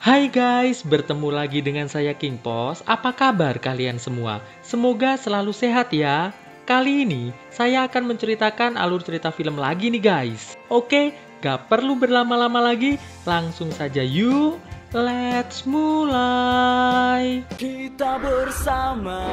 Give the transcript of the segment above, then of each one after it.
Hai guys, bertemu lagi dengan saya King Pos. Apa kabar kalian semua? Semoga selalu sehat ya. Kali ini saya akan menceritakan alur cerita film lagi nih guys. Oke, gak perlu berlama-lama lagi, langsung saja yuk. Let's mulai. Kita bersama.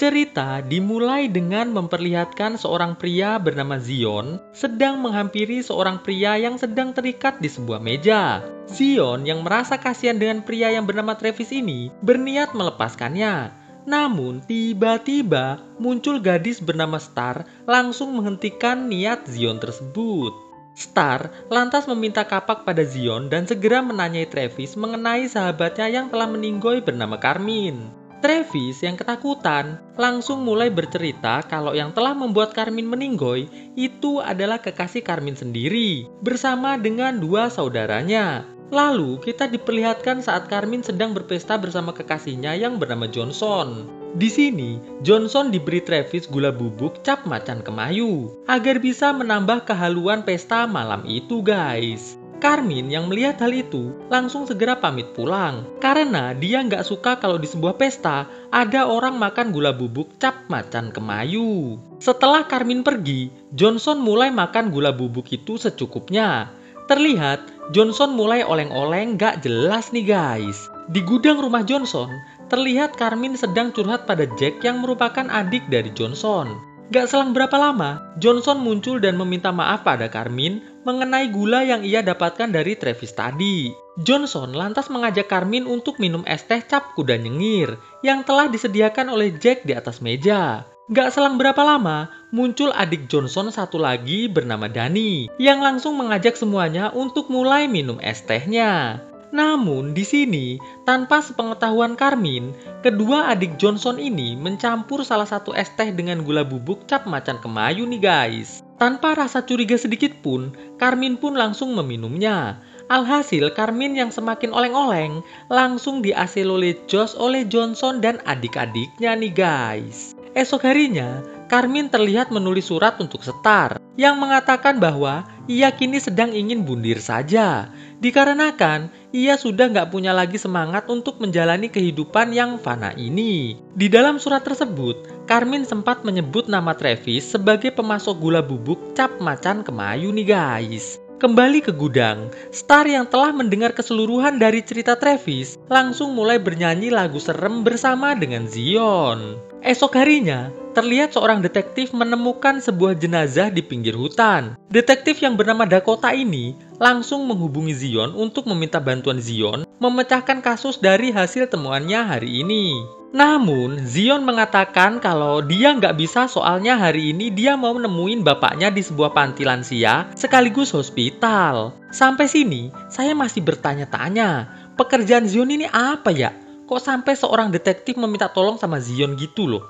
Cerita dimulai dengan memperlihatkan seorang pria bernama Zion sedang menghampiri seorang pria yang sedang terikat di sebuah meja. Zion yang merasa kasihan dengan pria yang bernama Travis ini berniat melepaskannya. Namun tiba-tiba muncul gadis bernama Star langsung menghentikan niat Zion tersebut. Star lantas meminta kapak pada Zion dan segera menanyai Travis mengenai sahabatnya yang telah meninggoy bernama Carmine. Travis yang ketakutan langsung mulai bercerita kalau yang telah membuat Carmine meninggoy itu adalah kekasih Carmine sendiri bersama dengan dua saudaranya. Lalu kita diperlihatkan saat Carmine sedang berpesta bersama kekasihnya yang bernama Johnson. Di sini, Johnson diberi Travis gula bubuk cap macan kemayu agar bisa menambah kehaluan pesta malam itu guys. Carmine yang melihat hal itu langsung segera pamit pulang karena dia nggak suka kalau di sebuah pesta ada orang makan gula bubuk cap macan kemayu. Setelah Carmine pergi, Johnson mulai makan gula bubuk itu secukupnya. Terlihat Johnson mulai oleng-oleng nggak jelas nih guys. Di gudang rumah Johnson, terlihat Carmine sedang curhat pada Jack yang merupakan adik dari Johnson. Gak selang berapa lama, Johnson muncul dan meminta maaf pada Carmine mengenai gula yang ia dapatkan dari Travis tadi. Johnson lantas mengajak Carmine untuk minum es teh cap kuda nyengir yang telah disediakan oleh Jack di atas meja. Gak selang berapa lama, muncul adik Johnson satu lagi bernama Danny yang langsung mengajak semuanya untuk mulai minum es tehnya. Namun di sini, tanpa sepengetahuan Carmine, kedua adik Johnson ini mencampur salah satu es teh dengan gula bubuk cap macan kemayu nih guys. Tanpa rasa curiga sedikit pun, Carmine pun langsung meminumnya. Alhasil Carmine yang semakin oleng-oleng langsung diaselolejos oleh Johnson dan adik-adiknya nih guys. Esok harinya, Carmine terlihat menulis surat untuk Star yang mengatakan bahwa ia kini sedang ingin bundir saja. Dikarenakan ia sudah nggak punya lagi semangat untuk menjalani kehidupan yang fana ini. Di dalam surat tersebut, Carmine sempat menyebut nama Travis sebagai pemasok gula bubuk cap macan kemayu nih guys. Kembali ke gudang, Star yang telah mendengar keseluruhan dari cerita Travis langsung mulai bernyanyi lagu serem bersama dengan Zion. Esok harinya, terlihat seorang detektif menemukan sebuah jenazah di pinggir hutan. Detektif yang bernama Dakota ini langsung menghubungi Zion untuk meminta bantuan Zion memecahkan kasus dari hasil temuannya hari ini. Namun, Zion mengatakan kalau dia nggak bisa soalnya hari ini dia mau nemuin bapaknya di sebuah panti lansia sekaligus hospital. Sampai sini, saya masih bertanya-tanya, pekerjaan Zion ini apa ya? Kok sampai seorang detektif meminta tolong sama Zion gitu loh?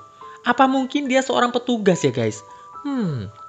Apa mungkin dia seorang petugas ya guys?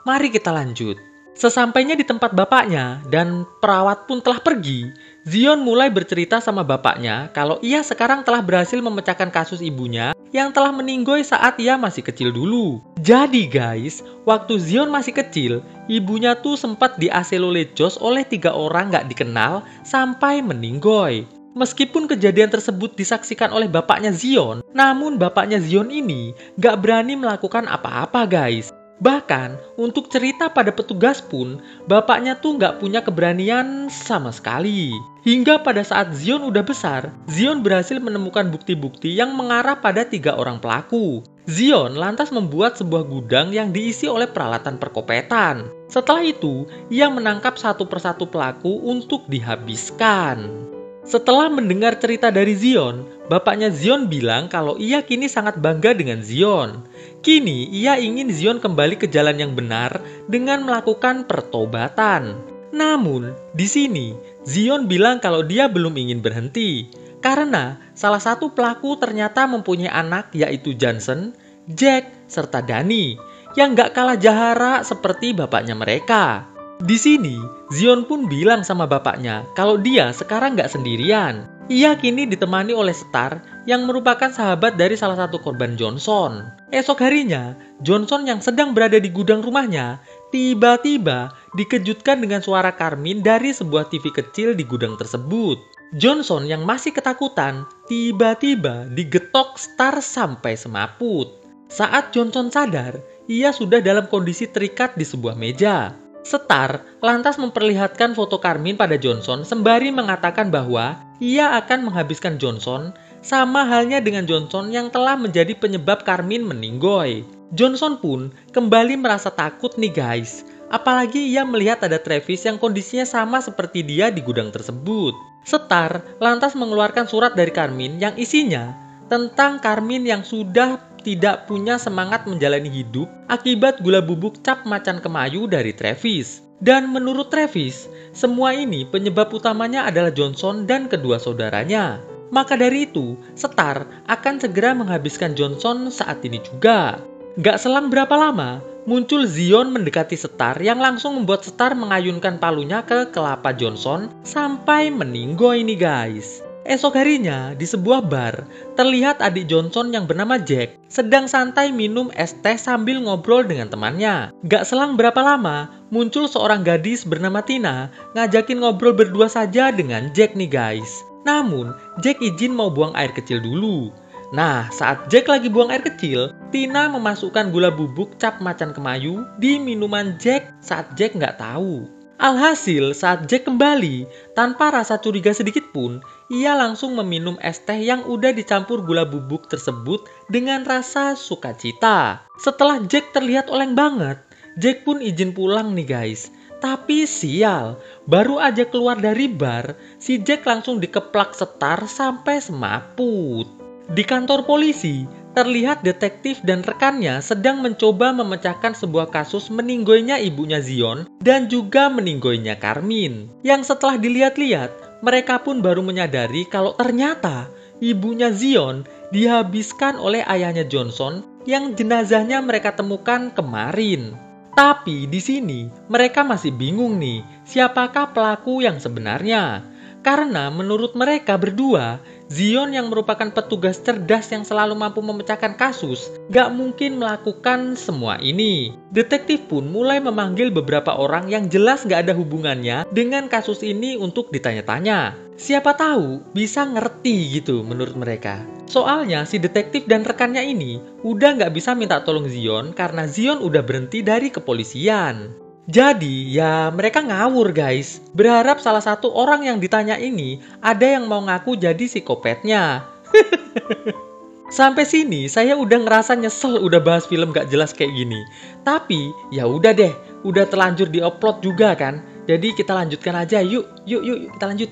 Mari kita lanjut. Sesampainya di tempat bapaknya dan perawat pun telah pergi, Zion mulai bercerita sama bapaknya kalau ia sekarang telah berhasil memecahkan kasus ibunya yang telah meninggoy saat ia masih kecil dulu. Jadi guys, waktu Zion masih kecil, ibunya tuh sempat diaselolejos oleh 3 orang gak dikenal sampai meninggoy. Meskipun kejadian tersebut disaksikan oleh bapaknya Zion, namun bapaknya Zion ini gak berani melakukan apa-apa guys. Bahkan untuk cerita pada petugas pun, bapaknya tuh gak punya keberanian sama sekali. Hingga pada saat Zion udah besar, Zion berhasil menemukan bukti-bukti yang mengarah pada 3 orang pelaku. Zion lantas membuat sebuah gudang yang diisi oleh peralatan perkopetan. Setelah itu, ia menangkap satu persatu pelaku untuk dihabiskan. Setelah mendengar cerita dari Zion, bapaknya Zion bilang kalau ia kini sangat bangga dengan Zion. Kini ia ingin Zion kembali ke jalan yang benar dengan melakukan pertobatan. Namun, di sini Zion bilang kalau dia belum ingin berhenti karena salah satu pelaku ternyata mempunyai anak yaitu Johnson, Jack, serta Danny yang gak kalah jahara seperti bapaknya mereka. Di sini, Zion pun bilang sama bapaknya kalau dia sekarang gak sendirian. Ia kini ditemani oleh Star yang merupakan sahabat dari salah satu korban Johnson. Esok harinya, Johnson yang sedang berada di gudang rumahnya tiba-tiba dikejutkan dengan suara Carmine dari sebuah TV kecil di gudang tersebut. Johnson yang masih ketakutan tiba-tiba digetok Star sampai semaput. Saat Johnson sadar, ia sudah dalam kondisi terikat di sebuah meja. Star lantas memperlihatkan foto Carmine pada Johnson sembari mengatakan bahwa ia akan menghabiskan Johnson sama halnya dengan Johnson yang telah menjadi penyebab Carmine meninggoy. Johnson pun kembali merasa takut nih guys. Apalagi ia melihat ada Travis yang kondisinya sama seperti dia di gudang tersebut. Star lantas mengeluarkan surat dari Carmine yang isinya tentang Carmine yang sudah tidak punya semangat menjalani hidup akibat gula bubuk cap macan kemayu dari Travis. Dan menurut Travis, semua ini penyebab utamanya adalah Johnson dan kedua saudaranya. Maka dari itu, Star akan segera menghabiskan Johnson saat ini juga. Gak selang berapa lama, muncul Zion mendekati Star yang langsung membuat Star mengayunkan palunya ke kelapa Johnson sampai meninggoy nih guys. Esok harinya, di sebuah bar, terlihat adik Johnson yang bernama Jack sedang santai minum es teh sambil ngobrol dengan temannya. Gak selang berapa lama, muncul seorang gadis bernama Tina ngajakin ngobrol berdua saja dengan Jack nih guys. Namun, Jack izin mau buang air kecil dulu. Nah, saat Jack lagi buang air kecil, Tina memasukkan gula bubuk cap macan kemayu di minuman Jack saat Jack nggak tahu. Alhasil, saat Jack kembali, tanpa rasa curiga sedikit pun, ia langsung meminum es teh yang udah dicampur gula bubuk tersebut dengan rasa sukacita. Setelah Jack terlihat oleng banget, Jack pun izin pulang nih guys. Tapi sial, baru aja keluar dari bar, si Jack langsung dikeplak Star sampai semaput. Di kantor polisi, terlihat detektif dan rekannya sedang mencoba memecahkan sebuah kasus meninggoynya ibunya Zion dan juga meninggoynya Carmine. Yang setelah dilihat-lihat, mereka pun baru menyadari kalau ternyata ibunya Zion dihabiskan oleh ayahnya Johnson yang jenazahnya mereka temukan kemarin. Tapi di sini mereka masih bingung nih, siapakah pelaku yang sebenarnya? Karena menurut mereka berdua, Zion yang merupakan petugas cerdas yang selalu mampu memecahkan kasus, gak mungkin melakukan semua ini. Detektif pun mulai memanggil beberapa orang yang jelas gak ada hubungannya dengan kasus ini untuk ditanya-tanya. Siapa tahu bisa ngerti gitu menurut mereka. Soalnya si detektif dan rekannya ini udah gak bisa minta tolong Zion karena Zion udah berhenti dari kepolisian. Jadi ya mereka ngawur guys, berharap salah satu orang yang ditanya ini ada yang mau ngaku jadi psikopatnya. Sampai sini saya udah ngerasa nyesel udah bahas film gak jelas kayak gini. Tapi ya udah deh, udah terlanjur diupload juga kan. Jadi kita lanjutkan aja, yuk kita lanjut.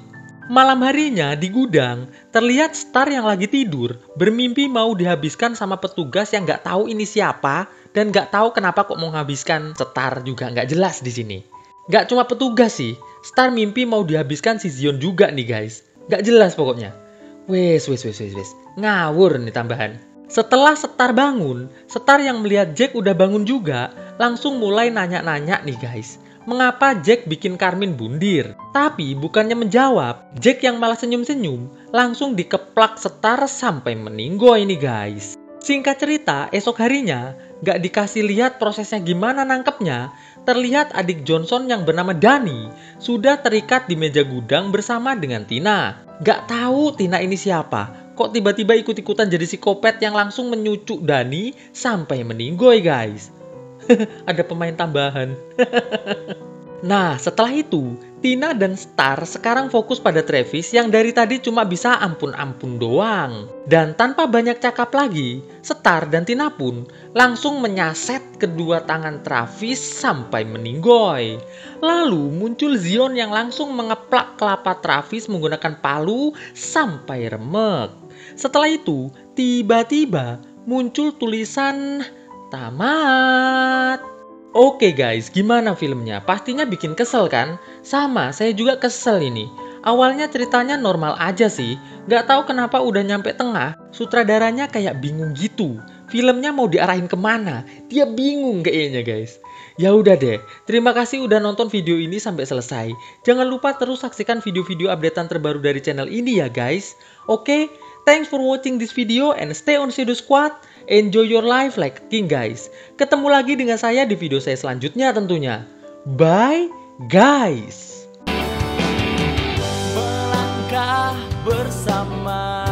Malam harinya di gudang, terlihat Star yang lagi tidur bermimpi mau dihabiskan sama petugas yang gak tahu ini siapa dan gak tahu kenapa kok mau menghabiskan Star juga gak jelas di sini. Gak cuma petugas sih, Star mimpi mau dihabiskan si Zion juga nih guys. Gak jelas pokoknya. Wes, ngawur nih tambahan. Setelah Star bangun, Star yang melihat Jack udah bangun juga langsung mulai nanya-nanya nih guys. Mengapa Jack bikin Carmine bundir? Tapi bukannya menjawab, Jack yang malah senyum-senyum langsung dikeplak Star sampai meninggoy ini guys. Singkat cerita, esok harinya gak dikasih lihat prosesnya gimana nangkepnya, terlihat adik Johnson yang bernama Danny sudah terikat di meja gudang bersama dengan Tina. Gak tahu Tina ini siapa, kok tiba-tiba ikut-ikutan jadi psikopat yang langsung menyucuk Danny sampai meninggoy guys. Ada pemain tambahan. Nah, setelah itu, Tina dan Star sekarang fokus pada Travis yang dari tadi cuma bisa ampun-ampun doang. Dan tanpa banyak cakap lagi, Star dan Tina pun langsung menyaset kedua tangan Travis sampai meninggoy. Lalu muncul Zion yang langsung mengeplak kelapa Travis menggunakan palu sampai remek. Setelah itu, tiba-tiba muncul tulisan tamat. Oke guys, gimana filmnya? Pastinya bikin kesel kan? Sama, saya juga kesel ini. Awalnya ceritanya normal aja sih. Gak tahu kenapa udah nyampe tengah, sutradaranya kayak bingung gitu. Filmnya mau diarahin kemana? Dia bingung kayaknya guys. Ya udah deh, terima kasih udah nonton video ini sampai selesai. Jangan lupa terus saksikan video-video updatean terbaru dari channel ini ya guys. Oke, thanks for watching this video and stay on Shadow Squad. Enjoy your life like a king guys. Ketemu lagi dengan saya di video saya selanjutnya tentunya. Bye guys. Melangkah bersama.